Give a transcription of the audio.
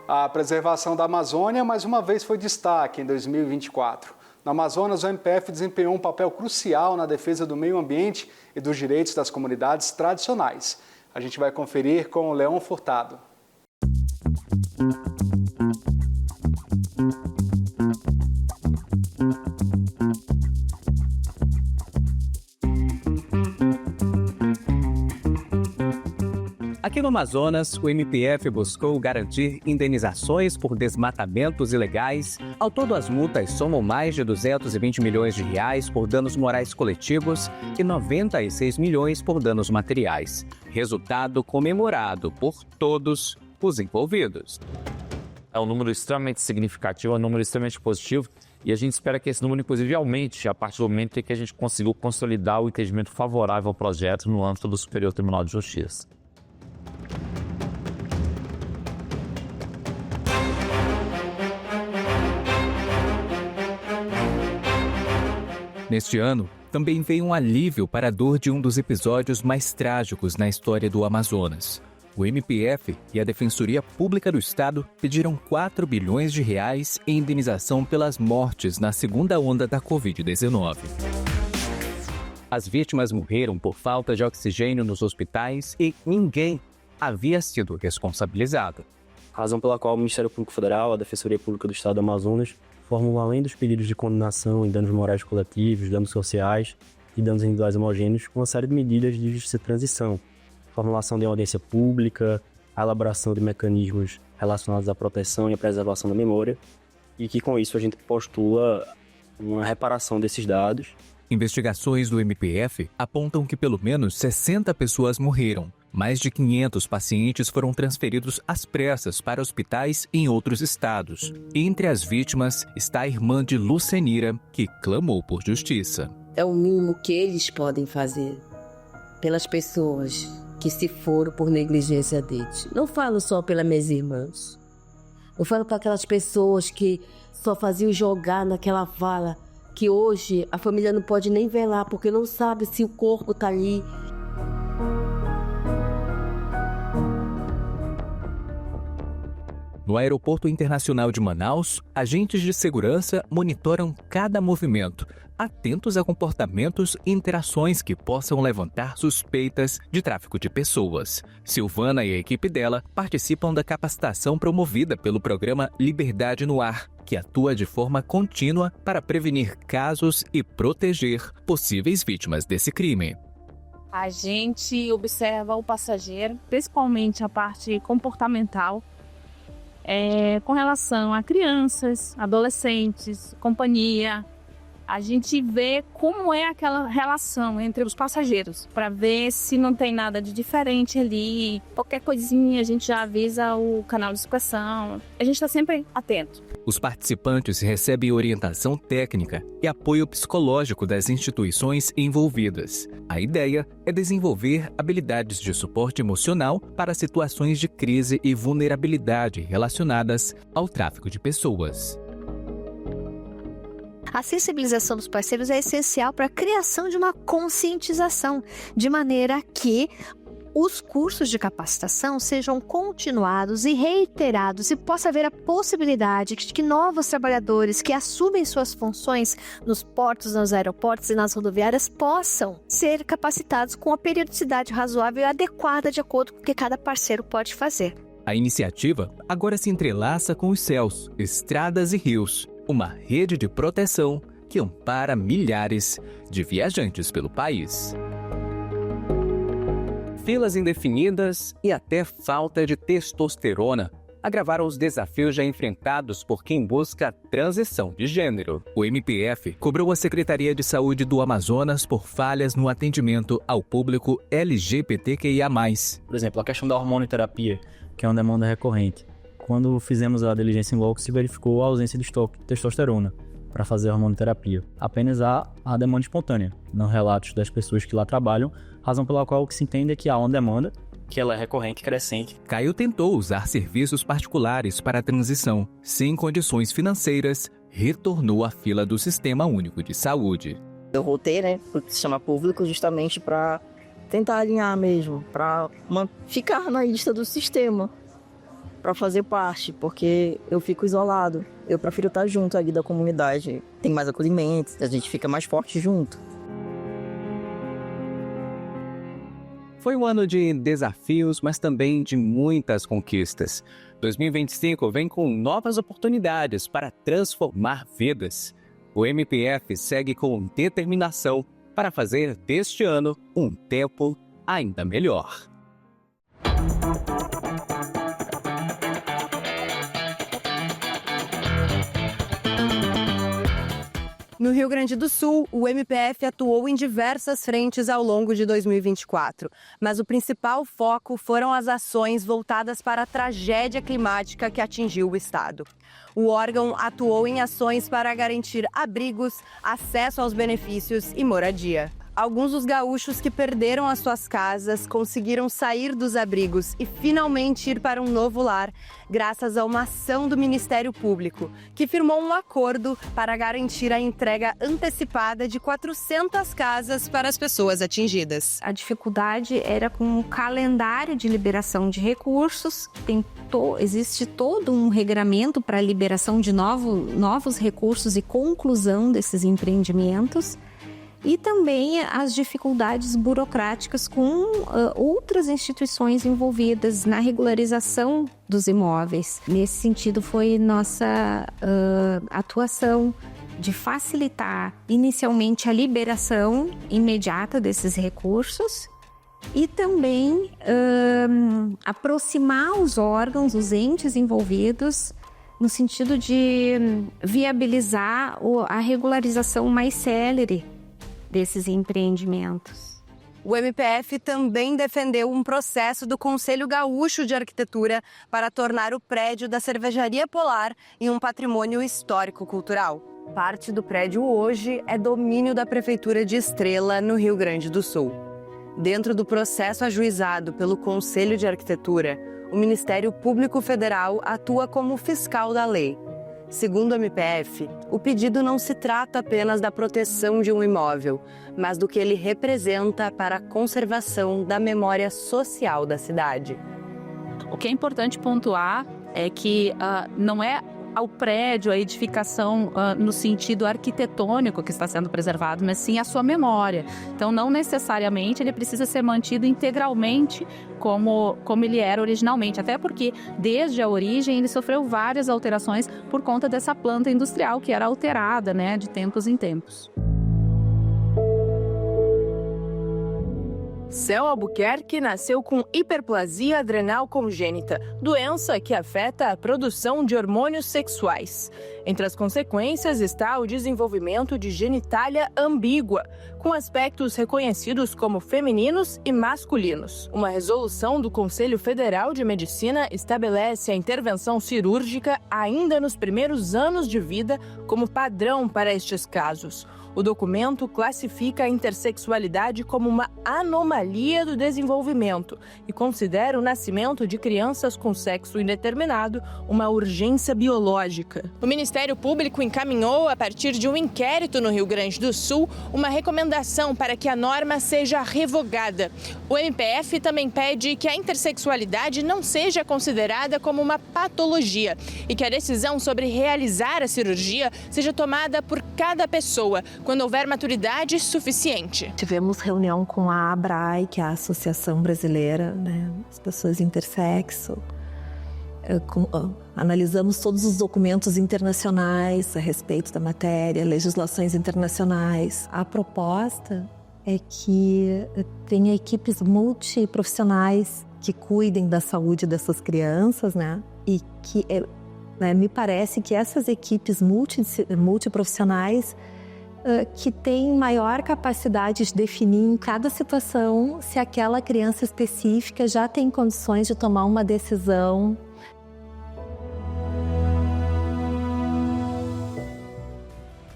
A preservação da Amazônia, mais uma vez, foi destaque em 2024. No Amazonas, o MPF desempenhou um papel crucial na defesa do meio ambiente e dos direitos das comunidades tradicionais. A gente vai conferir com o Leão Furtado. Aqui no Amazonas, o MPF buscou garantir indenizações por desmatamentos ilegais. Ao todo, as multas somam mais de 220 milhões de reais por danos morais coletivos e 96 milhões por danos materiais. Resultado comemorado por todos os envolvidos. É um número extremamente significativo, é um número extremamente positivo e a gente espera que esse número, inclusive, aumente a partir do momento em que a gente conseguiu consolidar o entendimento favorável ao projeto no âmbito do Superior Tribunal de Justiça. Neste ano, também veio um alívio para a dor de um dos episódios mais trágicos na história do Amazonas. O MPF e a Defensoria Pública do Estado pediram 4 bilhões de reais em indenização pelas mortes na segunda onda da Covid-19. As vítimas morreram por falta de oxigênio nos hospitais e ninguém havia sido responsabilizado. Razão pela qual o Ministério Público Federal, a Defensoria Pública do Estado do Amazonas, formam, além dos pedidos de condenação em danos morais coletivos, danos sociais e danos individuais homogêneos, uma série de medidas de justiça de transição, formulação de audiência pública, a elaboração de mecanismos relacionados à proteção e à preservação da memória, e que com isso a gente postula uma reparação desses dados. Investigações do MPF apontam que pelo menos 60 pessoas morreram. Mais de 500 pacientes foram transferidos às pressas para hospitais em outros estados. Entre as vítimas está a irmã de Lucenira, que clamou por justiça. É o mínimo que eles podem fazer pelas pessoas que se foram por negligência deles. Não falo só pelas minhas irmãs. Eu falo para aquelas pessoas que só faziam jogar naquela vala, que hoje a família não pode nem velar porque não sabe se o corpo está ali. No Aeroporto Internacional de Manaus, agentes de segurança monitoram cada movimento, atentos a comportamentos e interações que possam levantar suspeitas de tráfico de pessoas. Silvana e a equipe dela participam da capacitação promovida pelo programa Liberdade no Ar, que atua de forma contínua para prevenir casos e proteger possíveis vítimas desse crime. A gente observa o passageiro, principalmente a parte comportamental, com relação a crianças, adolescentes, companhia. A gente vê como é aquela relação entre os passageiros, para ver se não tem nada de diferente ali. Qualquer coisinha a gente já avisa o canal de inspeção. A gente está sempre atento. Os participantes recebem orientação técnica e apoio psicológico das instituições envolvidas. A ideia é desenvolver habilidades de suporte emocional para situações de crise e vulnerabilidade relacionadas ao tráfico de pessoas. A sensibilização dos parceiros é essencial para a criação de uma conscientização, de maneira que os cursos de capacitação sejam continuados e reiterados e possa haver a possibilidade de que novos trabalhadores que assumem suas funções nos portos, nos aeroportos e nas rodoviárias possam ser capacitados com a periodicidade razoável e adequada de acordo com o que cada parceiro pode fazer. A iniciativa agora se entrelaça com os céus, estradas e rios, uma rede de proteção que ampara milhares de viajantes pelo país. Filas indefinidas e até falta de testosterona agravaram os desafios já enfrentados por quem busca a transição de gênero. O MPF cobrou a Secretaria de Saúde do Amazonas por falhas no atendimento ao público LGBTQIA+. Por exemplo, a questão da hormonioterapia, que é uma demanda recorrente. Quando fizemos a diligência em loco, se verificou a ausência de estoque de testosterona para fazer a hormonioterapia. Apenas há a demanda espontânea, não relatos das pessoas que lá trabalham, razão pela qual o que se entende é que há uma demanda, que ela é recorrente e crescente. Caio tentou usar serviços particulares para a transição. Sem condições financeiras, retornou à fila do Sistema Único de Saúde. Eu voltei, para o sistema público justamente para tentar alinhar mesmo, para ficar na lista do sistema, para fazer parte, porque eu fico isolado. Eu prefiro estar junto ali da comunidade. Tem mais acolhimento, a gente fica mais forte junto. Foi um ano de desafios, mas também de muitas conquistas. 2025 vem com novas oportunidades para transformar vidas. O MPF segue com determinação para fazer deste ano um tempo ainda melhor. No Rio Grande do Sul, o MPF atuou em diversas frentes ao longo de 2024, mas o principal foco foram as ações voltadas para a tragédia climática que atingiu o estado. O órgão atuou em ações para garantir abrigos, acesso aos benefícios e moradia. Alguns dos gaúchos que perderam as suas casas conseguiram sair dos abrigos e finalmente ir para um novo lar, graças a uma ação do Ministério Público, que firmou um acordo para garantir a entrega antecipada de 400 casas para as pessoas atingidas. A dificuldade era com o calendário de liberação de recursos. Existe todo um regramento para a liberação de novos recursos e conclusão desses empreendimentos. E também as dificuldades burocráticas com outras instituições envolvidas na regularização dos imóveis. Nesse sentido, foi nossa atuação de facilitar inicialmente a liberação imediata desses recursos e também aproximar os órgãos, os entes envolvidos, no sentido de viabilizar a regularização mais célere desses empreendimentos. O MPF também defendeu um processo do Conselho Gaúcho de Arquitetura para tornar o prédio da Cervejaria Polar em um patrimônio histórico-cultural. Parte do prédio hoje é domínio da Prefeitura de Estrela, no Rio Grande do Sul. Dentro do processo ajuizado pelo Conselho de Arquitetura, o Ministério Público Federal atua como fiscal da lei. Segundo o MPF, o pedido não se trata apenas da proteção de um imóvel, mas do que ele representa para a conservação da memória social da cidade. O que é importante pontuar é que não é ao prédio, a edificação no sentido arquitetônico que está sendo preservado, mas sim a sua memória. Então, não necessariamente ele precisa ser mantido integralmente como ele era originalmente, até porque desde a origem ele sofreu várias alterações por conta dessa planta industrial que era alterada, né, de tempos em tempos. Céu Albuquerque nasceu com hiperplasia adrenal congênita, doença que afeta a produção de hormônios sexuais. Entre as consequências está o desenvolvimento de genitália ambígua, com aspectos reconhecidos como femininos e masculinos. Uma resolução do Conselho Federal de Medicina estabelece a intervenção cirúrgica ainda nos primeiros anos de vida como padrão para estes casos. O documento classifica a intersexualidade como uma anomalia do desenvolvimento e considera o nascimento de crianças com sexo indeterminado uma urgência biológica. O Ministério Público encaminhou, a partir de um inquérito no Rio Grande do Sul, uma recomendação para que a norma seja revogada. O MPF também pede que a intersexualidade não seja considerada como uma patologia e que a decisão sobre realizar a cirurgia seja tomada por cada pessoa, quando houver maturidade suficiente. Tivemos reunião com a ABRAE, que é a Associação Brasileira, né, das Pessoas Intersexo. Analisamos todos os documentos internacionais a respeito da matéria, legislações internacionais. A proposta é que tenha equipes multiprofissionais que cuidem da saúde dessas crianças, né, e que me parece que essas equipes multiprofissionais que têm maior capacidade de definir em cada situação se aquela criança específica já tem condições de tomar uma decisão